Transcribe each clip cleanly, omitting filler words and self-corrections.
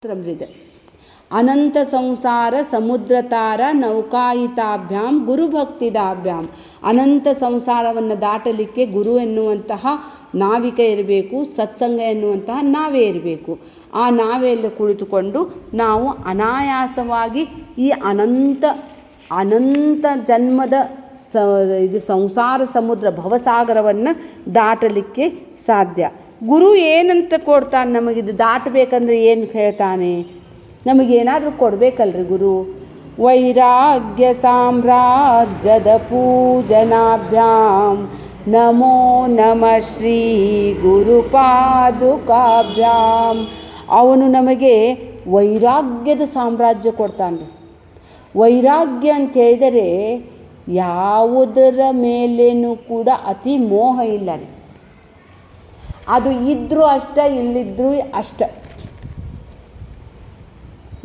ಇದೆ. ಅನಂತ ಸಂಸಾರ ಸಮುದ್ರತಾರ ನೌಕಾಯಿತಾಭ್ಯಾಂ ಗುರುಭಕ್ತಿದಾಭ್ಯಾಂ. ಅನಂತ ಸಂಸಾರವನ್ನು ದಾಟಲಿಕ್ಕೆ ಗುರು ಎನ್ನುವಂತಹ ನಾವಿಕ ಇರಬೇಕು, ಸತ್ಸಂಗ ಎನ್ನುವಂತಹ ನಾವೇ ಇರಬೇಕು. ಆ ನಾವೆಯಲ್ಲಿ ಕುಳಿತುಕೊಂಡು ನಾವು ಅನಾಯಾಸವಾಗಿ ಈ ಅನಂತ ಜನ್ಮದ ಇದು ಸಂಸಾರ ಸಮುದ್ರ ಭವಸಾಗರವನ್ನು ದಾಟಲಿಕ್ಕೆ ಸಾಧ್ಯ. ಗುರು ಏನಂತ ಕೊಡ್ತಾನೆ ನಮಗಿದು ದಾಟಬೇಕಂದ್ರೆ ಏನು ಹೇಳ್ತಾನೆ? ನಮಗೇನಾದರೂ ಕೊಡಬೇಕಲ್ರಿ ಗುರು. ವೈರಾಗ್ಯ ಸಾಮ್ರಾಜ್ಯದ ಪೂಜನಾಭ್ಯಾಂ ನಮೋ ನಮಃ ಶ್ರೀ ಗುರುಪಾದುಕಾಭ್ಯಾಂ. ಅವನು ನಮಗೆ ವೈರಾಗ್ಯದ ಸಾಮ್ರಾಜ್ಯ ಕೊಡ್ತಾನೆ. ವೈರಾಗ್ಯ ಅಂತ ಹೇಳಿದರೆ ಯಾವುದರ ಮೇಲೇನೂ ಕೂಡ ಅತಿ ಮೋಹ ಇಲ್ಲ ರೀ. ಅದು ಇದ್ದರೂ ಅಷ್ಟ, ಇಲ್ಲಿದ್ದರೂ ಅಷ್ಟ.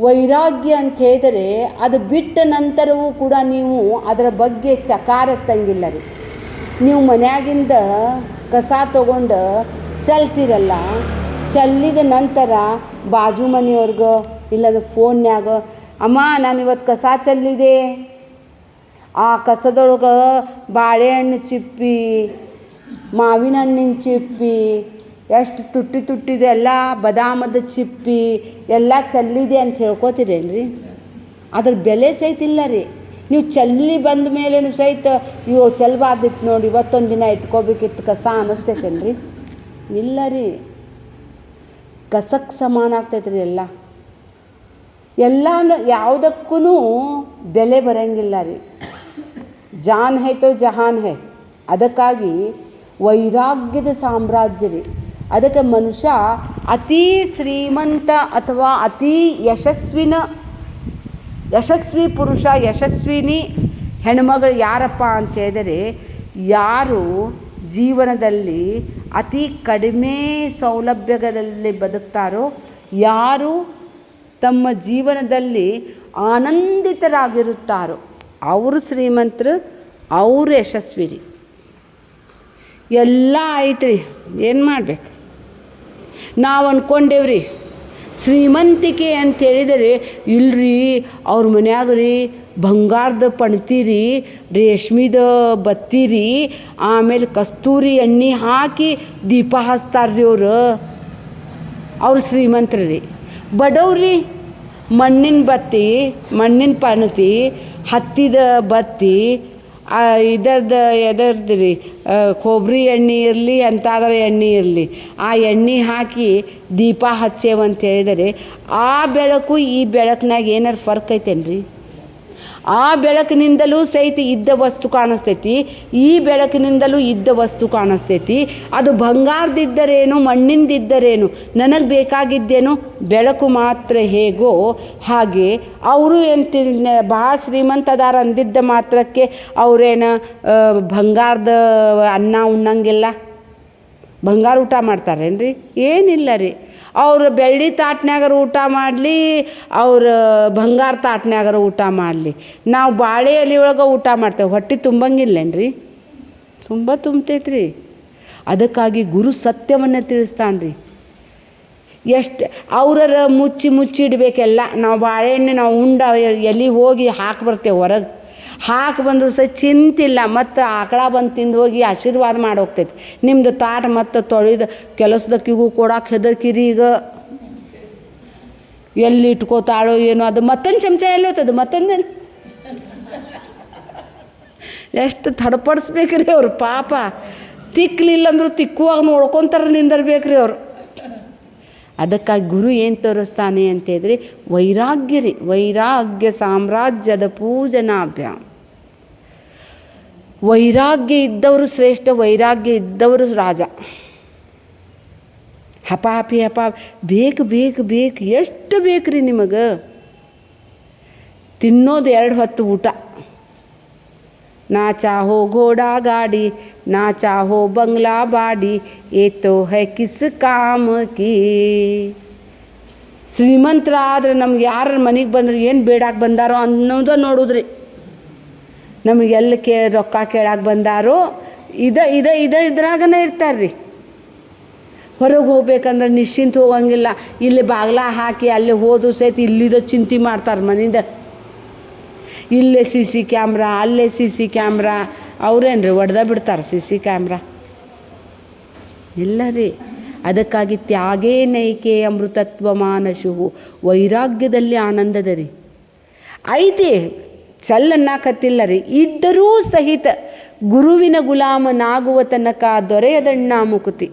ವೈರಾಗ್ಯ ಅಂತ ಹೇಳಿದರೆ ಅದು ಬಿಟ್ಟ ನಂತರವೂ ಕೂಡ ನೀವು ಅದರ ಬಗ್ಗೆ ಚಕಾರ ತಂಗಿಲ್ಲ ರೀ. ನೀವು ಮನ್ಯಾಗಿಂದ ಕಸ ತೊಗೊಂಡು ಚೆಲ್ತಿರಲ್ಲ, ಚೆಲ್ಲಿದ ನಂತರ ಬಾಜು ಮನೆಯವ್ರಿಗೆ ಇಲ್ಲದ ಫೋನ್ಯಾಗ, ಅಮ್ಮ ನಾನು ಇವತ್ತು ಕಸ ಚೆಲ್ಲಿದೆ, ಆ ಕಸದೊಳಗೆ ಬಾಳೆಹಣ್ಣು ಚಿಪ್ಪಿ, ಮಾವಿನ ಹಣ್ಣಿನ ಚಿಪ್ಪಿ, ಎಷ್ಟು ತುಟ್ಟಿದೆ ಎಲ್ಲ ಬದಾಮದ ಚಿಪ್ಪಿ ಎಲ್ಲ ಚೆಲ್ಲಿದೆ ಅಂತ ಹೇಳ್ಕೊತೀರೇನ್ರಿ? ಅದ್ರ ಬೆಲೆ ಸಹಿತ ಇಲ್ಲ ರೀ. ನೀವು ಚೆಲ್ಲಿ ಬಂದ ಮೇಲೇನು ಸಹಿತ ಇವು ಚೆಲ್ಲಬಾರ್ದಿತ್ತು ನೋಡಿ, ಇವತ್ತೊಂದು ದಿನ ಇಟ್ಕೋಬೇಕಿತ್ತು ಕಸ ಅನ್ನಿಸ್ತೈತೇನ್ರಿ? ಇಲ್ಲ ರೀ. ಕಸಕ್ಕೆ ಸಮಾನ ಆಗ್ತೈತೆ ರೀ ಎಲ್ಲ. ಯಾವುದಕ್ಕೂ ಬೆಲೆ ಬರೋಂಗಿಲ್ಲ ರೀ. ಜಾನ್ ಹೈ ತೋ ಜಹಾನ್ ಹೈ. ಅದಕ್ಕಾಗಿ ವೈರಾಗ್ಯದ ಸಾಮ್ರಾಜ್ಯ ರೀ. ಅದಕ್ಕೆ ಮನುಷ್ಯ ಅತೀ ಶ್ರೀಮಂತ ಅಥವಾ ಅತೀ ಯಶಸ್ವಿ ಪುರುಷ, ಯಶಸ್ವಿನಿ ಹೆಣ್ಮಗಳು ಯಾರಪ್ಪ ಅಂತ ಹೇಳಿದರೆ, ಯಾರು ಜೀವನದಲ್ಲಿ ಅತಿ ಕಡಿಮೆ ಸೌಲಭ್ಯಗಳಲ್ಲಿ ಬದುಕ್ತಾರೋ, ಯಾರು ತಮ್ಮ ಜೀವನದಲ್ಲಿ ಆನಂದಿತರಾಗಿರುತ್ತಾರೋ ಅವರು ಶ್ರೀಮಂತರು, ಅವರು ಯಶಸ್ವಿ ರೀ. ಎಲ್ಲ ಐತ್ರಿ, ಏನು ಮಾಡ್ಬೇಕು? ನಾವು ಅಂದ್ಕೊಂಡೇವ್ರಿ ಶ್ರೀಮಂತಿಕೆ ಅಂತ ಹೇಳಿದರೆ, ಇಲ್ರಿ ಅವ್ರ ಮನ್ಯಾಗ ರೀ ಬಂಗಾರದ ಪಣ್ತೀರಿ, ರೇಷ್ಮಿದ ಬತ್ತಿರಿ, ಆಮೇಲೆ ಕಸ್ತೂರಿ ಎಣ್ಣೆ ಹಾಕಿ ದೀಪ ಹಚ್ತಾರ್ರಿ ಅವ್ರು ಶ್ರೀಮಂತರು ರೀ. ಬಡವ್ರಿ ಮಣ್ಣಿನ ಬತ್ತಿ, ಮಣ್ಣಿನ ಪಣತಿ, ಹತ್ತಿದ ಬತ್ತಿ, ಎದರ್ದು ರೀ ಕೊಬ್ಬರಿ ಎಣ್ಣೆ ಇರಲಿ ಎಂತಾದ್ರ ಎಣ್ಣೆ ಇರಲಿ, ಆ ಎಣ್ಣೆ ಹಾಕಿ ದೀಪ ಹಚ್ಚೇವಂತ ಹೇಳಿದರೆ ಆ ಬೆಳಕು ಈ ಬೆಳಕಿನಾಗ ಏನಾರು ಫರ್ಕ್ ಐತೇನ್ರಿ? ಆ ಬೆಳಕಿನಿಂದಲೂ ಸಹಿತ ಇದ್ದ ವಸ್ತು ಕಾಣಿಸ್ತೈತಿ, ಈ ಬೆಳಕಿನಿಂದಲೂ ಇದ್ದ ವಸ್ತು ಕಾಣಿಸ್ತೈತಿ. ಅದು ಬಂಗಾರದಿದ್ದರೇನು, ಮಣ್ಣಿಂದಿದ್ದರೇನು, ನನಗೆ ಬೇಕಾಗಿದ್ದೇನು ಬೆಳಕು ಮಾತ್ರ. ಹೇಗೋ ಹಾಗೆ ಅವರು ಭಾಳ ಶ್ರೀಮಂತ ಅದಾರ ಅಂದಿದ್ದ ಮಾತ್ರಕ್ಕೆ ಅವರೇನು ಬಂಗಾರದ ಅನ್ನ ಉಣ್ಣಂಗಿಲ್ಲ? ಬಂಗಾರ ಊಟ ಮಾಡ್ತಾರೇನ್ರಿ? ಏನಿಲ್ಲ ರೀ. ಅವ್ರು ಬೆಳ್ಳಿ ತಾಟ್ನ್ಯಾಗರ ಊಟ ಮಾಡಲಿ, ಅವ್ರು ಬಂಗಾರ ತಾಟ್ನ್ಯಾಗರ ಊಟ ಮಾಡಲಿ, ನಾವು ಬಾಳೆ ಎಲೆ ಒಳಗೆ ಊಟ ಮಾಡ್ತೇವೆ, ಹೊಟ್ಟೆ ತುಂಬಂಗಿಲ್ಲೇನ್ರಿ? ತುಂಬತೈತ್ರಿ. ಅದಕ್ಕಾಗಿ ಗುರು ಸತ್ಯವನ್ನು ತಿಳಿಸ್ತಾನೆ ರೀ. ಎಷ್ಟು ಅವ್ರರ ಮುಚ್ಚಿ ಇಡಬೇಕೆಲ್ಲ. ನಾವು ಬಾಳೆಹಣ್ಣು ನಾವು ಉಂಡ ಎಲೆ ಹೋಗಿ ಹಾಕಿ ಬರ್ತೇವೆ ಹೊರಗೆ, ಹಾಕಿ ಬಂದರೂ ಸಹ ಚಿಂತಿಲ್ಲ, ಮತ್ತು ಆಕಳ ಬಂದು ತಿಂದು ಹೋಗಿ ಆಶೀರ್ವಾದ ಮಾಡಿ ಹೋಗ್ತೈತಿ. ನಿಮ್ಮದು ತಾಟ ಮತ್ತು ತೊಳೆದು ಕೆಲಸದಕ್ಕಿಗೂ ಕೊಡಕ್ಕೆ ಹೆದರ್ಕಿರಿ. ಈಗ ಎಲ್ಲಿ ಇಟ್ಕೋತಾಳೋ ಏನೋ, ಅದು ಮತ್ತೊಂದು ಚಮಚ ಎಲ್ಲಿ ಹೋಗ್ತದೆ, ಮತ್ತೊಂದು ಎಷ್ಟು ತಡಪಡಿಸ್ಬೇಕ್ರಿ ಅವ್ರು ಪಾಪ. ತಿಕ್ಕಲಿಲ್ಲ ಅಂದರೂ ತಿಕ್ಕುವಾಗ ನೋಡ್ಕೊತಾರೆ ನಿಂದಿರ್ಬೇಕ್ರಿ ಅವರು. ಅದಕ್ಕಾಗಿ ಗುರು ಏನು ತೋರಿಸ್ತಾನೆ ಅಂತೇಳಿದ್ರೆ ವೈರಾಗ್ಯ ರೀ. ವೈರಾಗ್ಯ ಸಾಮ್ರಾಜ್ಯದ ಪೂಜನಾಭ್ಯಾಮ್. ವೈರಾಗ್ಯ ಇದ್ದವರು ಶ್ರೇಷ್ಠ, ವೈರಾಗ್ಯ ಇದ್ದವರು ರಾಜ. ಹಪಾಪಿ ಬೇಕು ಎಷ್ಟು ಬೇಕು ರೀ ನಿಮಗೆ? ತಿನ್ನೋದು 2 ಹೊತ್ತು ಊಟ. ನಾ ಚಾಹೋ ಘೋಡಾ ಗಾಡಿ, ನಾ ಚಾಹೋ ಬಂಗ್ಲಾ ಬಾಡಿ, ಏತೋ ಹೈ ಕಿಸ್ ಕಾಮ್ ಕಿ. ಶ್ರೀಮಂತರಾದ್ರೆ ನಮ್ಗೆ ಯಾರ ಮನೆಗೆ ಬಂದ್ರೆ ಏನು ಬೇಡಕ್ಕೆ ಬಂದಾರೋ ಅನ್ನೋದು ನೋಡುದ್ರಿ. ನಮಗೆಲ್ಲ ರೊಕ್ಕ ಕೇಳಕ್ಕೆ ಬಂದಾರೋ ಇದ್ರಾಗನೇ ಇರ್ತಾರೆ ರೀ. ಹೊರಗೆ ಹೋಗ್ಬೇಕಂದ್ರೆ ನಿಶ್ಚಿಂತ ಹೋಗಂಗಿಲ್ಲ. ಇಲ್ಲಿ ಬಾಗ್ಲ ಹಾಕಿ ಅಲ್ಲಿ ಹೋದು ಸಹಿತ ಇಲ್ಲಿದ ಚಿಂತೆ ಮಾಡ್ತಾರೆ ಮನೆಯಿಂದ. ಇಲ್ಲೇ ಸಿ ಸಿ ಕ್ಯಾಮ್ರಾ, ಅಲ್ಲೇ ಸಿ ಸಿ ಕ್ಯಾಮ್ರಾ. ಅವ್ರೇನ್ರಿ ಹೊಡೆದ ಬಿಡ್ತಾರೆ ಸಿ ಸಿ ಕ್ಯಾಮ್ರಾ? ಇಲ್ಲ ರೀ. ಅದಕ್ಕಾಗಿ ತ್ಯಾಗೇ ನೈಕೆ ಅಮೃತತ್ವ ಮಾನಶು, ವೈರಾಗ್ಯದಲ್ಲಿ ಆನಂದದ ರೀ ಐತಿ. ಚಲ್ಲನ್ನಾಕತ್ತಿಲ್ಲ ರೀ. ಇದ್ದರೂ ಸಹಿತ ಗುರುವಿನ ಗುಲಾಮನಾಗುವ ತನಕ ದೊರೆಯದಣ್ಣ ಮುಕುತಿ.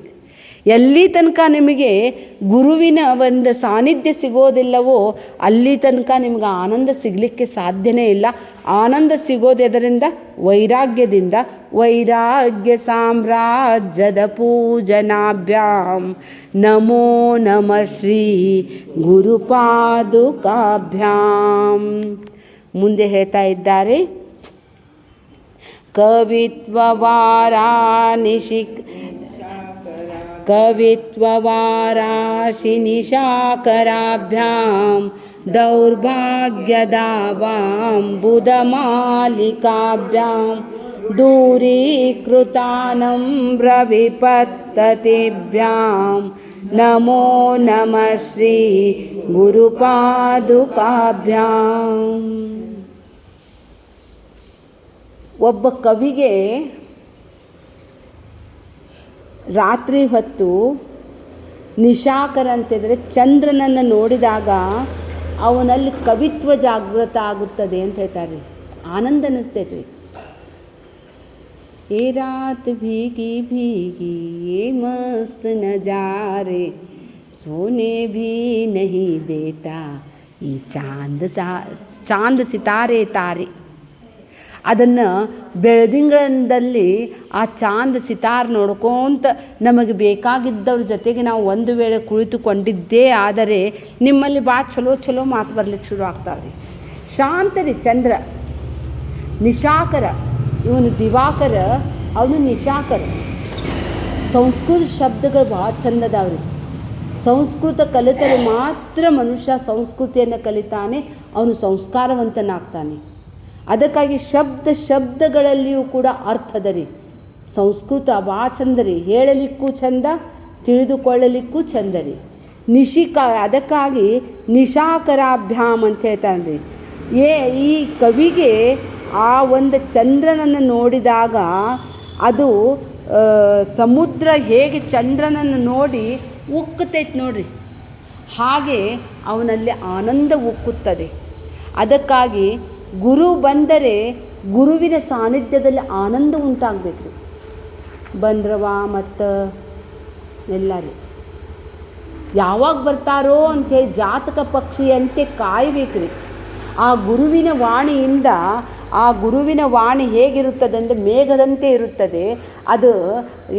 ಎಲ್ಲಿ ತನಕ ನಿಮಗೆ ಗುರುವಿನ ಒಂದು ಸಾನ್ನಿಧ್ಯ ಸಿಗೋದಿಲ್ಲವೋ ಅಲ್ಲಿ ತನಕ ನಿಮ್ಗೆ ಆನಂದ ಸಿಗಲಿಕ್ಕೆ ಸಾಧ್ಯನೇ ಇಲ್ಲ. ಆನಂದ ಸಿಗೋದೆದರಿಂದ? ವೈರಾಗ್ಯದಿಂದ. ವೈರಾಗ್ಯ ಸಾಮ್ರಾಜ್ಯದ ಪೂಜನಾಭ್ಯಾಂ ನಮೋ ನಮಃ ಶ್ರೀ ಗುರುಪಾದುಕಾಭ್ಯಾಂ. ಮುಂದೆ ಹೇಳ್ತಾ ಇದ್ದಾರೆ, ಕವಿತ್ವವಾರಾಶಿ ನಿಶಾಕರಾಭ್ಯಾಂ ದೌರ್ಭಾಗ್ಯದಾವಾಂ ಬುಧಮಾಲಿಕಾಭ್ಯಾಂ ದೂರೀಕೃತಾನಮ್ರ ವಿಪತ್ತತಿಭ್ಯಾಂ ನಮೋ ನಮಃ ಶ್ರೀ ಗುರುಪಾದುಕಾಭ್ಯಾಂ. ಒಬ್ಬ ಕವಿಗೆ ರಾತ್ರಿ ಹೊತ್ತು ನಿಶಾಕರ ಅಂತಿದ್ರೆ ಚಂದ್ರನನ್ನು ನೋಡಿದಾಗ ಅವನಲ್ಲಿ ಕವಿತ್ವ ಜಾಗೃತ ಆಗುತ್ತದೆ ಅಂತ ಹೇಳ್ತಾರೆ. ಆನಂದ ಅನ್ನಿಸ್ತೈತೆ ರೀ. ಏ ರಾತ್ ಭೀಗಿ ಭೀಗಿ ಏ ಮಸ್ತ್ ನಜಾರೆ ಸೋನೆ ಭೀ ನಹಿ ದೇತಾ ಈ ಚಾಂದ್ ಸಿತಾರೆ ತಾರೆ. ಅದನ್ನು ಬೆಳದಿಂಗಳಲ್ಲಿ ಆ ಚಾಂದ್ ಸಿತಾರ್ ನೋಡ್ಕೊಂತ ನಮಗೆ ಬೇಕಾಗಿದ್ದವ್ರ ಜೊತೆಗೆ ನಾವು ಒಂದು ವೇಳೆ ಕುಳಿತುಕೊಂಡಿದ್ದೇ ಆದರೆ ನಿಮ್ಮಲ್ಲಿ ಭಾಳ ಚಲೋ ಮಾತು ಬರ್ಲಿಕ್ಕೆ ಶುರು ಆಗ್ತಾವೆ. ಶಾಂತ ರೀ ಚಂದ್ರ. ನಿಶಾಕರ ಇವನು ದಿವಾಕರ, ಅವನು ನಿಶಾಕರ. ಸಂಸ್ಕೃತ ಶಬ್ದಗಳು ಭಾಳ ಚಂದದಾವ್ರಿ. ಸಂಸ್ಕೃತ ಕಲಿತರೆ ಮಾತ್ರ ಮನುಷ್ಯ ಸಂಸ್ಕೃತಿಯನ್ನು ಕಲಿತಾನೆ, ಅವನು ಸಂಸ್ಕಾರವಂತನಾಗ್ತಾನೆ. ಅದಕ್ಕಾಗಿ ಶಬ್ದಗಳಲ್ಲಿಯೂ ಕೂಡ ಅರ್ಥದ ರೀ. ಸಂಸ್ಕೃತ ಭಾಳ ಚಂದ ರೀ. ಹೇಳಲಿಕ್ಕೂ ಚಂದ, ತಿಳಿದುಕೊಳ್ಳಲಿಕ್ಕೂ ಚಂದ ರೀ. ಅದಕ್ಕಾಗಿ ನಿಶಾಕರಾಭ್ಯಾಮ್ ಅಂತ ಹೇಳ್ತಾನೆ ರೀ. ಈ ಕವಿಗೆ ಆ ಒಂದು ಚಂದ್ರನನ್ನು ನೋಡಿದಾಗ ಅದು ಸಮುದ್ರ ಹೇಗೆ ಚಂದ್ರನನ್ನು ನೋಡಿ ಉಕ್ಕುತ್ತೈತೆ ನೋಡ್ರಿ, ಹಾಗೆ ಅವನಲ್ಲಿ ಆನಂದ ಉಕ್ಕುತ್ತದೆ. ಅದಕ್ಕಾಗಿ ಗುರು ಬಂದರೆ ಗುರುವಿನ ಸಾನ್ನಿಧ್ಯದಲ್ಲಿ ಆನಂದ ಉಂಟಾಗಬೇಕು ರೀ. ಬಂದ್ರವ ಮತ್ತು ಎಲ್ಲರೂ ಯಾವಾಗ ಬರ್ತಾರೋ ಅಂಥೇಳಿ ಜಾತಕ ಪಕ್ಷಿಯಂತೆ ಕಾಯಬೇಕು ರೀ. ಆ ಗುರುವಿನ ವಾಣಿಯಿಂದ, ಆ ಗುರುವಿನ ವಾಣಿ ಹೇಗಿರುತ್ತದೆ ಅಂದರೆ ಮೇಘದಂತೆ ಇರುತ್ತದೆ. ಅದು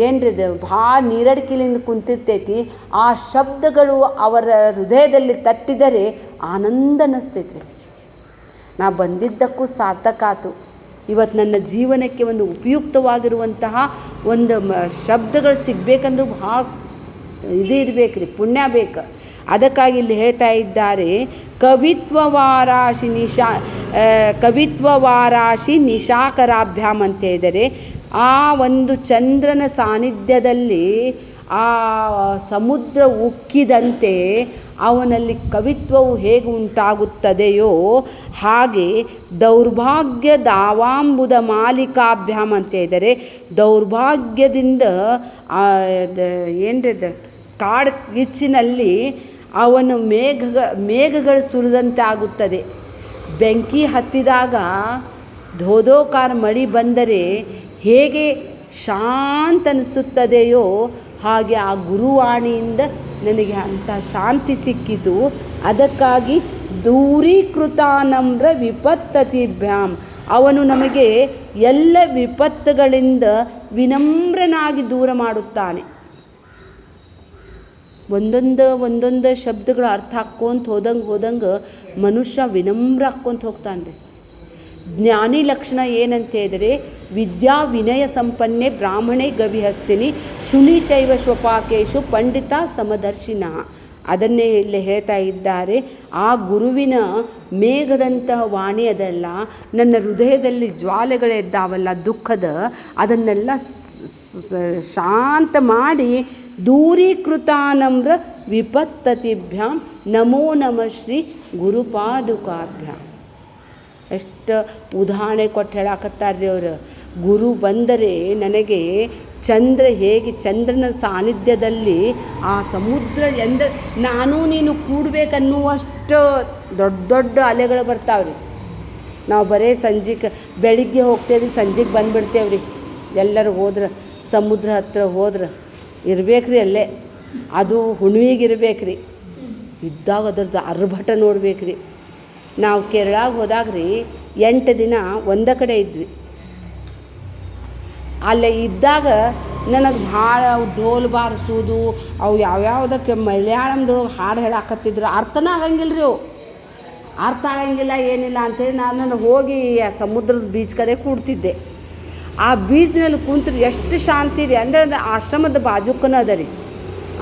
ಏನ್ರಿದು ಭಾಳ ನೀರಡಿಕೆಲಿಂದ ಕುಂತಿರ್ತೈತಿ. ಆ ಶಬ್ದಗಳು ಅವರ ಹೃದಯದಲ್ಲಿ ತಟ್ಟಿದರೆ ಆನಂದ ಅನ್ನಿಸ್ತೈತಿ. ನಾ ಬಂದಿದ್ದಕ್ಕೂ ಸಾರ್ಥಕ ಆಯ್ತು. ಇವತ್ತು ನನ್ನ ಜೀವನಕ್ಕೆ ಒಂದು ಉಪಯುಕ್ತವಾಗಿರುವಂತಹ ಒಂದು ಶಬ್ದಗಳು ಸಿಗಬೇಕಂದ್ರೂ ಭಾಳ ಇದು ಇರಬೇಕು ರೀ, ಪುಣ್ಯ ಬೇಕು. ಅದಕ್ಕಾಗಿ ಇಲ್ಲಿ ಹೇಳ್ತಾ ಇದ್ದಾರೆ, ಕವಿತ್ವವಾರಾಶಿ ನಿಶಾಕರಾಭ್ಯಾಮ್ ಅಂತ ಹೇಳಿದರೆ, ಆ ಒಂದು ಚಂದ್ರನ ಸಾನ್ನಿಧ್ಯದಲ್ಲಿ ಆ ಸಮುದ್ರ ಉಕ್ಕಿದಂತೆ ಅವನಲ್ಲಿ ಕವಿತ್ವವು ಹೇಗೆ ಉಂಟಾಗುತ್ತದೆಯೋ ಹಾಗೆ ದೌರ್ಭಾಗ್ಯ ದಾವಾಂಬುದ ಮಾಲಿಕಾಭ್ಯಾಮ್ ಅಂತ ಹೇಳಿದರೆ, ದೌರ್ಭಾಗ್ಯದಿಂದ ಏನ್ರದ ಕಾಡು ಕಿಚ್ಚಿನಲ್ಲಿ ಅವನು ಮೇಘಗಳು ಸುರಿದಂತೆ ಆಗುತ್ತದೆ. ಬೆಂಕಿ ಹತ್ತಿದಾಗ ಧೋಧೋಕಾರ ಮಳಿ ಬಂದರೆ ಹೇಗೆ ಶಾಂತ ಅನಿಸುತ್ತದೆಯೋ ಹಾಗೆ ಆ ಗುರುವಾಣಿಯಿಂದ ನನಗೆ ಅಂಥ ಶಾಂತಿ ಸಿಕ್ಕಿತು. ಅದಕ್ಕಾಗಿ ದೂರೀಕೃತಾನಮ್ರ ವಿಪತ್ತತಿಭ್ಯಾಮ್, ಅವನು ನಮಗೆ ಎಲ್ಲ ವಿಪತ್ತುಗಳಿಂದ ವಿನಮ್ರನಾಗಿ ದೂರ ಮಾಡುತ್ತಾನೆ. ಒಂದೊಂದು ಶಬ್ದಗಳ ಅರ್ಥ ಹಾಕ್ಕೊಂತ ಹೋದಂಗೆ ಮನುಷ್ಯ ವಿನಮ್ರ ಹಾಕ್ಕೊಂತ ಹೋಗ್ತಾನೆ ರೀ. ಜ್ಞಾನಿ ಲಕ್ಷಣ ಏನಂತ ಹೇಳಿದರೆ, ವಿದ್ಯಾ ವಿನಯ ಸಂಪನ್ನೆ ಬ್ರಾಹ್ಮಣೇ ಗವಿಹಸ್ತಿನಿ ಶುನಿ ಚೈವ ಶ್ವಪಾಕೇಶು ಪಂಡಿತ ಸಮದರ್ಶಿನ. ಅದನ್ನೇ ಇಲ್ಲಿ ಹೇಳ್ತಾ ಇದ್ದಾರೆ. ಆ ಗುರುವಿನ ಮೇಘದಂತಹ ವಾಣಿ ಅದಲ್ಲ, ನನ್ನ ಹೃದಯದಲ್ಲಿ ಜ್ವಾಲೆಗಳೆದ್ದಾವಲ್ಲ ದುಃಖದ, ಅದನ್ನೆಲ್ಲ ಶಾಂತ ಮಾಡಿ ದೂರೀಕೃತಾನಮ್ರ ವಿಪತ್ತತಿಭ್ಯಾಂ ನಮೋ ನಮಃ ಶ್ರೀ ಗುರುಪಾದುಕಾಭ್ಯಾಂ. ಎಷ್ಟು ಉದಾಹರಣೆ ಕೊಟ್ಟು ಹೇಳಾಕತ್ತಾರ್ರಿ ಅವರು. ಗುರು ಬಂದರೆ ನನಗೆ ಚಂದ್ರ ಹೇಗೆ ಚಂದ್ರನ ಸಾನ್ನಿಧ್ಯದಲ್ಲಿ ಆ ಸಮುದ್ರ ನಾನು ನೀನು ಕೂಡಬೇಕನ್ನುವಷ್ಟು ದೊಡ್ಡ ದೊಡ್ಡ ಅಲೆಗಳು ಬರ್ತಾವ್ರಿ. ನಾವು ಬರೀ ಸಂಜೆಗೆ ಬೆಳಿಗ್ಗೆ ಹೋಗ್ತೇವೆ, ಸಂಜೆಗೆ ಬಂದುಬಿಡ್ತೇವ್ರಿ. ಎಲ್ಲರೂ ಹೋದ್ರೆ ಸಮುದ್ರ ಹತ್ರ ಹೋದ್ರೆ ಇರ್ಬೇಕ್ರಿ ಅಲ್ಲೇ. ಅದು ಹುಣ್ಣಿಗೆ ಇರ್ಬೇಕ್ರಿ, ಇದ್ದಾಗ ಅದ್ರದ್ದು ಅರ್ಭಟ ನೋಡ್ಬೇಕ್ರಿ. ನಾವು ಕೇರಳಾಗೆ ಹೋದಾಗ್ರಿ 8 ದಿನ ಒಂದೇ ಕಡೆ ಇದ್ವಿ. ಅಲ್ಲೇ ಇದ್ದಾಗ ನನಗೆ ಭಾಳ ಢೋಲ್ ಬಾರಿಸೋದು ಅವು ಯಾವ್ಯಾವುದಕ್ಕೆ ಮಲಯಾಳಂದೊಳಗೆ ಹಾಡು ಹೇಳಾಕತ್ತಿದ್ರು. ಅರ್ಥನೇ ಆಗಂಗಿಲ್ಲ ರೀ ಅವು, ಅರ್ಥ ಆಗಂಗಿಲ್ಲ ಏನಿಲ್ಲ ಅಂತೇಳಿ ನಾನು ಹೋಗಿ ಆ ಸಮುದ್ರದ ಬೀಚ್ ಕಡೆ ಕೂಡ್ತಿದ್ದೆ. ಆ ಬೀಚ್ನಲ್ಲಿ ಕುಂತ್ರೆ ಎಷ್ಟು ಶಾಂತಿ ರೀ. ಅಂದರೆ ಅದು ಆಶ್ರಮದ ಬಾಜುಕನ ಅದ ರೀ,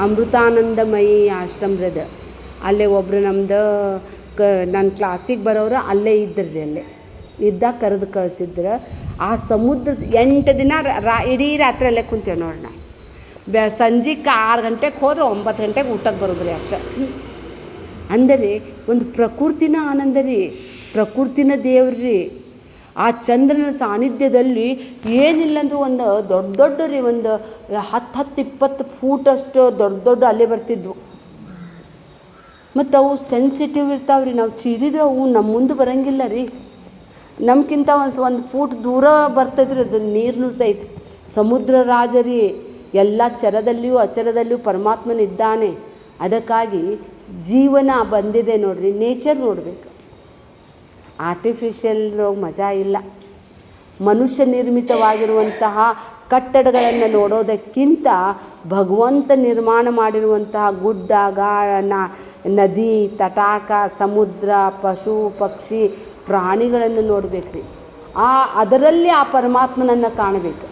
ಅಮೃತಾನಂದಮಯಿ ಆಶ್ರಮದ. ಅಲ್ಲೇ ಒಬ್ಬರು ನಮ್ದು ನನ್ನ ಕ್ಲಾಸಿಗೆ ಬರೋರು ಅಲ್ಲೇ ಇದ್ರಿ. ಅಲ್ಲೇ ಇದ್ದಾಗ ಕರೆದು ಕಳಿಸಿದ್ರು. ಆ ಸಮುದ್ರದ 8 ದಿನ ಇಡೀ ರಾತ್ರಿ ಅಲ್ಲೇ ಕುಂತೇವೆ ನೋಡೋಣ. ಸಂಜೆಗೆ 6 ಗಂಟೆಗೆ ಹೋದ್ರೆ 9 ಗಂಟೆಗೆ ಊಟಕ್ಕೆ ಬರೋದು ರೀ ಅಷ್ಟೆ. ಅಂದರೆ ಒಂದು ಪ್ರಕೃತಿನ ಆನಂದ ರೀ, ಪ್ರಕೃತಿನ ದೇವ್ರಿ. ಆ ಚಂದ್ರನ ಸಾನ್ನಿಧ್ಯದಲ್ಲಿ ಏನಿಲ್ಲಂದ್ರೂ ಒಂದು ದೊಡ್ಡ ದೊಡ್ಡ ರೀ, ಒಂದು 10-20 ಫೂಟಷ್ಟು ದೊಡ್ಡ ದೊಡ್ಡ ಅಲೆ ಬರ್ತಿದ್ವು. ಮತ್ತು ಅವು ಸೆನ್ಸಿಟಿವ್ ಇರ್ತಾವೆ ರೀ. ನಾವು ಚೀರಿದ್ರೆ ಅವು ನಮ್ಮ ಮುಂದೆ ಬರೋಂಗಿಲ್ಲ ರೀ. ನಮ್ಗಿಂತ ಒಂದು ಫೂಟ್ ದೂರ ಬರ್ತೈತ್ರಿ ಅದು ನೀರನ್ನು ಸಹಿತ. ಸಮುದ್ರ ರಾಜ ರೀ, ಎಲ್ಲ ಚರದಲ್ಲಿಯೂ ಅಚರದಲ್ಲಿಯೂ ಪರಮಾತ್ಮನಿದ್ದಾನೆ. ಅದಕ್ಕಾಗಿ ಜೀವನ ಬಂದಿದೆ ನೋಡ್ರಿ, ನೇಚರ್ ನೋಡಬೇಕು. ಆರ್ಟಿಫಿಷಿಯಲ್ ಮಜಾ ಇಲ್ಲ. ಮನುಷ್ಯ ನಿರ್ಮಿತವಾಗಿರುವಂತಹ ಕಟ್ಟಡಗಳನ್ನು ನೋಡೋದಕ್ಕಿಂತ ಭಗವಂತ ನಿರ್ಮಾಣ ಮಾಡಿರುವಂತಹ ಗುಡ್ಡ, ನದಿ, ತಟಾಕ, ಸಮುದ್ರ, ಪಶು ಪಕ್ಷಿ, ಪ್ರಾಣಿಗಳನ್ನು ನೋಡಬೇಕ್ರಿ. ಅದರಲ್ಲಿ ಆ ಪರಮಾತ್ಮನನ್ನು ಕಾಣಬೇಕು.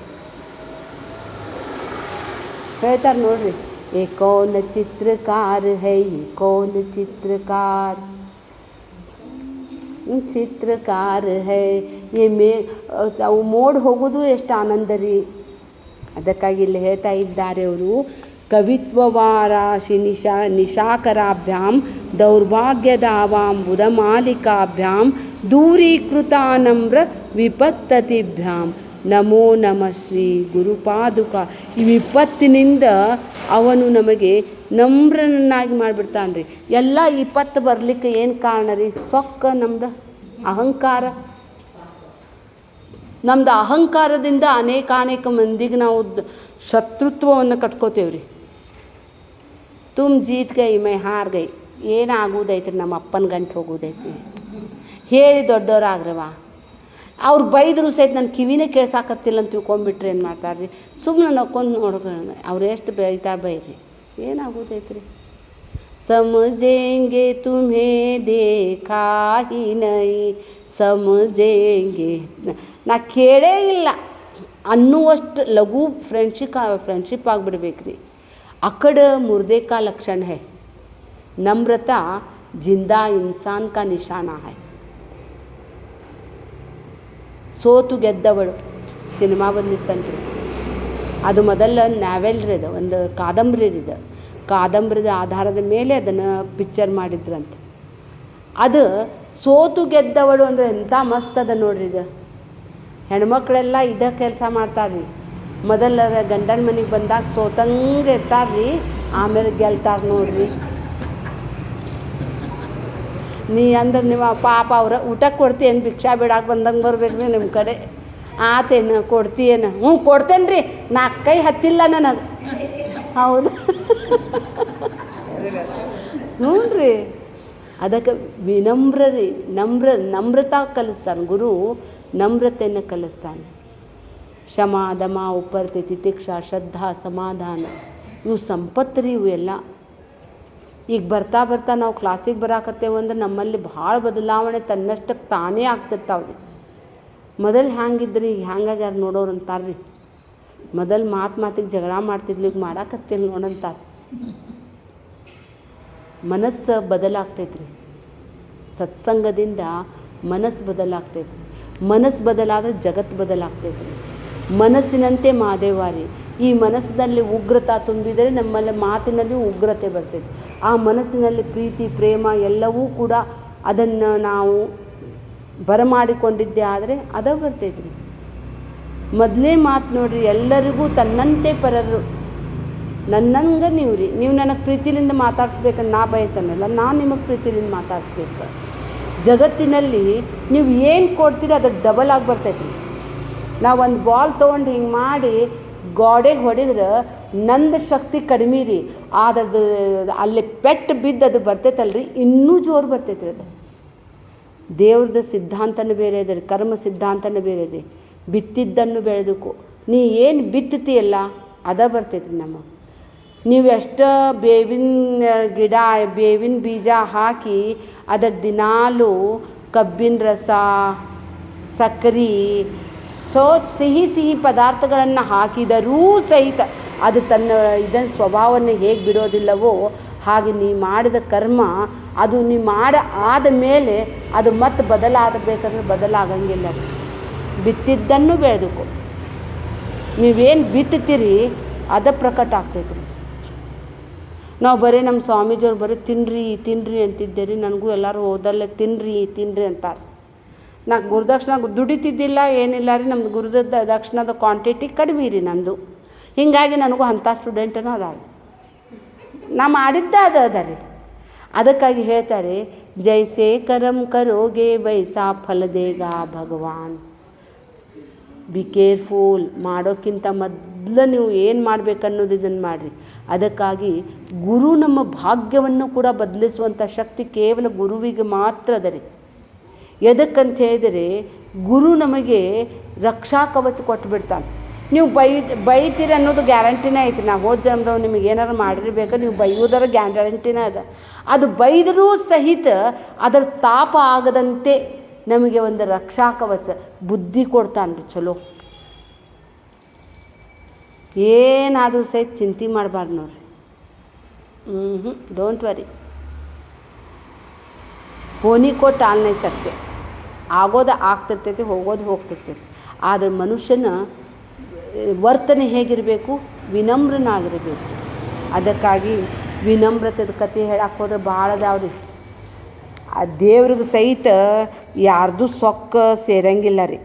ಹೇಳ್ತಾರೆ ನೋಡ್ರಿ, ಏ ಕೌನ್ ಚಿತ್ರಕಾರ ಹೈ, ಕೌನ್ ಚಿತ್ರಕಾರ ಚಿತ್ರಕಾರ ಹೈ. ಅವು ಮೋಡ್ ಹೋಗೋದು ಎಷ್ಟು ಆನಂದ ರೀ. ಅದಕ್ಕಾಗಿ ಇಲ್ಲಿ ಹೇಳ್ತಾ ಇದ್ದಾರೆ ಅವರು, ಕವಿತ್ವವಾರಾಶಿ ನಿಶಾಕರಾಭ್ಯಾಂ ದೌರ್ಭಾಗ್ಯದಾವಾಂ ಬುಧಮಾಲಿಕಾಭ್ಯಾಂ ದೂರೀಕೃತಾನಮ್ರ ವಿಪತ್ತತಿಭ್ಯಾಂ ನಮೋ ನಮಃ ಶ್ರೀ ಗುರುಪಾದುಕ. ಈ ವಿಪತ್ತಿನಿಂದ ಅವನು ನಮಗೆ ನಮ್ರನನ್ನಾಗಿ ಮಾಡಿಬಿಡ್ತಾನೆ ರೀ. ಎಲ್ಲ ವಿಪತ್ತು ಬರಲಿಕ್ಕೆ ಏನು ಕಾರಣ ರೀ? ಸೊಕ್ಕ ನಮ್ದು ಅಹಂಕಾರ. ನಮ್ದು ಅಹಂಕಾರದಿಂದ ಅನೇಕ ಮಂದಿಗೆ ನಾವು ಶತ್ರುತ್ವವನ್ನು ಕಟ್ಕೋತೇವೆ ರೀ. ತುಮ್ ಜೀತ್ ಗೈ ಮೈ ಹಾರ್ ಗೈ. ಏನಾಗೋದೈತ್ರಿ, ನಮ್ಮ ಅಪ್ಪನ ಗಂಟು ಹೋಗೋದೈತಿ ಹೇಳಿ ದೊಡ್ಡವರಾಗ್ರವ. ಅವ್ರು ಬೈದ್ರು ಸಹಿತ ನನ್ನ ಕಿವಿನೇ ಕೇಳ್ಸಾಕತ್ತಿಲ್ಲ ಅಂತ ತಿಳ್ಕೊಂಬಿಟ್ರೆ ಏನು ಮಾಡ್ತಾರೆ ರೀ? ಸುಮ್ಮನೆ ನಕ್ಕೊಂಡು ನೋಡ್ಕೊಳ್ಳೋಣ. ಅವ್ರು ಎಷ್ಟು ಬೈತಾರೆ ಬೈರಿ, ಏನಾಗೋದೈತ್ರಿ? ಸಮಜೇಂಗೆ ತುಮೇ ದೇಖಾ ಹಿ ನೈ ಸಮಜೇಂಗೆ. ನಾ ಕೇಳೇ ಇಲ್ಲ ಅನ್ನುವಷ್ಟು ಲಘು ಫ್ರೆಂಡ್ಶಿಪ್ ಆಗಿಬಿಡ್ಬೇಕ್ರಿ. ಅಕಡ ಮುರ್ದೆ ಕಾ ಲಕ್ಷಣ ಹೈ. ನಮ್ರತಾ ಜಿಂದಾ ಇನ್ಸಾನ್ ಕಾ ನಿಶಾನಾ ಹೈ. ಸೋತು ಗೆದ್ದವಳು ಸಿನಿಮಾ ಬಂದಿತ್ತಂತ್ರಿ. ಅದು ಮೊದಲ ನಾವೆಲ್ ರೀ, ಅದು ಒಂದು ಕಾದಂಬರಿ ರೀ. ಕಾದಂಬರಿದ ಆಧಾರದ ಮೇಲೆ ಅದನ್ನು ಪಿಕ್ಚರ್ ಮಾಡಿದ್ರಂತೆ. ಅದು ಸೋತು ಗೆದ್ದವಳು ಅಂದರೆ ಎಂಥ ಮಸ್ತ್ ಅದ ನೋಡ್ರಿ. ಇದು ಹೆಣ್ಮಕ್ಳೆಲ್ಲ ಇದೇ ಕೆಲಸ ಮಾಡ್ತಾರ್ರಿ. ಮೊದಲ ಗಂಡನ ಮನೆಗೆ ಬಂದಾಗ ಸೋತಂಗೆ ಇರ್ತಾರ್ರಿ, ಆಮೇಲೆ ಗೆಲ್ತಾರೆ ನೋಡ್ರಿ. ನೀ ಅಂದ್ರೆ ನಿಮ್ಮ ಪಾಪ ಅವ್ರ ಊಟಕ್ಕೆ ಕೊಡ್ತೀಯೇನು? ಭಿಕ್ಷಾ ಬಿಡಾಕೆ ಬಂದಂಗೆ ಬರ್ಬೇಕು ರೀ ನಿಮ್ಮ ಕಡೆ. ಆತೇನು ಕೊಡ್ತೀಯೇನು? ಹ್ಞೂ ಕೊಡ್ತೇನೆ ರೀ, 4 ಕೈ ಹತ್ತಿಲ್ಲ ನನಗೆ. ಹೌದು ಹ್ಞೂ ರೀ. ಅದಕ್ಕೆ ವಿನಮ್ರ ರೀ, ನಮ್ರತಾ ಕಲಿಸ್ತಾನೆ ಗುರು. ನಮ್ರತೆಯನ್ನು ಕಲಿಸ್ತಾನೆ. ಶಮ, ದಮ, ಉಪರತೆ, ತಿತಿಕ್ಷಾ, ಶ್ರದ್ಧಾ, ಸಮಾಧಾನ, ಇವು ಸಂಪತ್ತು ರೀ. ಇವು ಎಲ್ಲ ಈಗ ಬರ್ತಾ ನಾವು ಕ್ಲಾಸಿಗೆ ಬರಾಕತ್ತೇವೆ ಅಂದ್ರೆ ನಮ್ಮಲ್ಲಿ ಭಾಳ ಬದಲಾವಣೆ ತನ್ನಷ್ಟಕ್ಕೆ ತಾನೇ ಆಗ್ತಿರ್ತಾವ್ರಿ. ಮೊದಲು ಹ್ಯಾಂಗಿದ್ರಿ, ಈಗ ಹ್ಯಾಂಗಾಗ್ಯಾರ ನೋಡೋರು ಅಂತಾರ್ರಿ. ಮೊದಲು ಮಾತಿಗೆ ಜಗಳ ಮಾಡ್ತಿದ್ಲು, ಈಗ ಮಾಡಾಕತ್ತಿಲ್ಲ ನೋಡಂತಾರೆ. ಮನಸ್ಸು ಬದಲಾಗ್ತೈತ್ರಿ. ಸತ್ಸಂಗದಿಂದ ಮನಸ್ಸು ಬದಲಾಗ್ತೈತ್ರಿ. ಮನಸ್ಸು ಬದಲಾದ್ರೆ ಜಗತ್ತು ಬದಲಾಗ್ತೈತ್ರಿ. ಮನಸ್ಸಿನಂತೆ ಮಾದೇವಾರಿ. ಈ ಮನಸ್ಸಿನಲ್ಲಿ ಉಗ್ರತಾ ತುಂಬಿದರೆ ನಮ್ಮಲ್ಲಿ ಮಾತಿನಲ್ಲಿ ಉಗ್ರತೆ ಬರ್ತೈತೆ. ಆ ಮನಸ್ಸಿನಲ್ಲಿ ಪ್ರೀತಿ ಪ್ರೇಮ ಎಲ್ಲವೂ ಕೂಡ ಅದನ್ನು ನಾವು ಬರಮಾಡಿಕೊಂಡಿದ್ದೆ ಆದರೆ ಅದ ಬರ್ತೈತೆ ರೀ. ಮೊದಲೇ ಮಾತು ನೋಡ್ರಿ, ಎಲ್ಲರಿಗೂ ತನ್ನಂತೆ ಪರರು ನನ್ನಂಗೆ ನೀವು ರೀ. ನೀವು ನನಗೆ ಪ್ರೀತಿಲಿಂದ ಮಾತಾಡಿಸ್ಬೇಕಂತ ನಾ ಬಯಸನ್ನಲ್ಲ, ನಾನು ನಿಮಗೆ ಪ್ರೀತಿಲಿಂದ ಮಾತಾಡಿಸ್ಬೇಕು. ಜಗತ್ತಿನಲ್ಲಿ ನೀವು ಏನು ಕೊಡ್ತೀರಿ ಅದು ಡಬಲ್ ಆಗಿ ಬರ್ತೈತೆ ರೀ. ನಾವು ಒಂದು ಬಾಲ್ ತೊಗೊಂಡು ಹಿಂಗೆ ಮಾಡಿ ಗೋಡೆಗೆ ಹೊಡೆದ್ರೆ ನಂದು ಶಕ್ತಿ ಕಡಿಮೆ ರೀ, ಆದದ್ದು ಅಲ್ಲಿ ಪೆಟ್ಟು ಬಿದ್ದು ಅದು ಬರ್ತೈತಲ್ರಿ, ಇನ್ನೂ ಜೋರು ಬರ್ತೈತೆ ರೀ. ಅದು ದೇವ್ರದ್ದು ಸಿದ್ಧಾಂತನೂ ಬೇರೆ ಇದೆ ರೀ, ಕರ್ಮ ಸಿದ್ಧಾಂತನೂ ಬೇರೆ ಇದೆ. ಬಿತ್ತಿದ್ದನ್ನು ಬೆಳೆದಕ್ಕೂ ನೀ ಏನು ಬಿತ್ತತೀಯಲ್ಲ ಅದ ಬರ್ತೈತಿ ನಮಗೆ. ನೀವು ಎಷ್ಟು ಬೇವಿನ ಗಿಡ ಬೇವಿನ ಬೀಜ ಹಾಕಿ ಅದಕ್ಕೆ ದಿನಾಲೂ ಕಬ್ಬಿನ ರಸ ಸಕ್ಕರೆ ಸಿಹಿ ಸಿಹಿ ಪದಾರ್ಥಗಳನ್ನು ಹಾಕಿದರೂ ಸಹಿತ ಅದು ತನ್ನ ಇದನ್ನು ಸ್ವಭಾವವನ್ನು ಹೇಗೆ ಬಿಡೋದಿಲ್ಲವೋ ಹಾಗೆ ನೀ ಮಾಡಿದ ಕರ್ಮ ಅದು ನೀ ಆದ ಮೇಲೆ ಅದು ಮತ್ತೆ ಬದಲಾಗಬೇಕಂದ್ರೆ ಬದಲಾಗಂಗಿಲ್ಲ. ಬಿತ್ತಿದ್ದನ್ನು ಬೆಳೆದಕ್ಕೂ ನೀವೇನು ಬಿತ್ತತೀರಿ ಅದ ಪ್ರಕಟ ಆಗ್ತೈತೆ ರೀ. ನಾವು ಬರೀ ನಮ್ಮ ಸ್ವಾಮೀಜಿಯವ್ರು ಬರೀ ತಿನ್ನಿರಿ ಅಂತಿದ್ದೆ ರೀ. ನನಗೂ ಎಲ್ಲರೂ ಹೋದಲ್ಲೇ ತಿನ್ನಿರಿ ಅಂತಾರೆ. ನಾ ಗುರುದಕ್ಷಿಣ ದುಡಿತಿದ್ದಿಲ್ಲ ಏನಿಲ್ಲ ರೀ. ನಮ್ದು ಗುರುದಕ್ಷಿಣದ ಕ್ವಾಂಟಿಟಿ ಕಡಿಮೆ ರೀ ನಂದು. ಹೀಗಾಗಿ ನನಗೂ ಅಂಥ ಸ್ಟೂಡೆಂಟನೂ ಅದಾವೆ. ನಾ ಮಾಡಿದ್ದ ಅದ ರೀ. ಅದಕ್ಕಾಗಿ ಹೇಳ್ತಾರೆ, ಜೈಸೆ ಕರಂ ಕರೋಗೆ ವೈಸಾ ಫಲ ದೇಗಾ ಭಗವಾನ್. Be careful. ಮಾಡೋಕ್ಕಿಂತ ಮೊದಲು ನೀವು ಏನು ಮಾಡಬೇಕನ್ನೋದು ಇದನ್ನು ಮಾಡಿರಿ. ಅದಕ್ಕಾಗಿ ಗುರು ನಮ್ಮ ಭಾಗ್ಯವನ್ನು ಕೂಡ ಬದಲಿಸುವಂಥ ಶಕ್ತಿ ಕೇವಲ ಗುರುವಿಗೆ ಮಾತ್ರ ಅದ ರೀ. ಎದಕ್ಕಂತ ಹೇಳಿದರೆ ಗುರು ನಮಗೆ ರಕ್ಷಾ ಕವಚ ಕೊಟ್ಟುಬಿಡ್ತಾನೆ. ನೀವು ಬೈತೀರಿ ಅನ್ನೋದು ಗ್ಯಾರಂಟಿನೇ ಐತಿ. ನಾವು ಹೋದ ಜನ್ಮದವ್ರು ನಿಮಗೆ ಏನಾರು ಮಾಡಿರ್ಬೇಕು, ನೀವು ಬೈಯೋದರ ಗ್ಯಾರಂಟಿನೇ ಅದ. ಅದು ಬೈದರೂ ಸಹಿತ ಅದರ ತಾಪ ಆಗದಂತೆ ನಮಗೆ ಒಂದು ರಕ್ಷಾ ಕವಚ ಬುದ್ಧಿ ಕೊಡ್ತಾನೆ ರೀ. ಚಲೋ ಏನಾದರೂ ಸಹಿತ ಚಿಂತೆ ಮಾಡಬಾರ್ದು ನೋಡ್ರಿ. Don't worry. ಹೋನಿ ಕೋ ಟಾಲ್ ನೈ ಸಕ್ತೆ. ಆಗೋದು ಆಗ್ತಿರ್ತೈತಿ, ಹೋಗೋದು ಹೋಗ್ತಿರ್ತೈತಿ. ಆದರೆ ಮನುಷ್ಯನ ವರ್ತನೆ ಹೇಗಿರಬೇಕು? ವಿನಮ್ರನಾಗಿರಬೇಕು. ಅದಕ್ಕಾಗಿ ವಿನಮ್ರತೆದ ಕತೆ ಹೇಳಕ್ಕೆ ಹೋದ್ರೆ ಭಾಳದಾವ್ರಿ. ಆ ದೇವ್ರಿಗೆ ಸಹಿತ ಯಾರ್ದು ಸೊಕ್ಕ ಸೇರಂಗಿಲ್ಲ ರೀ.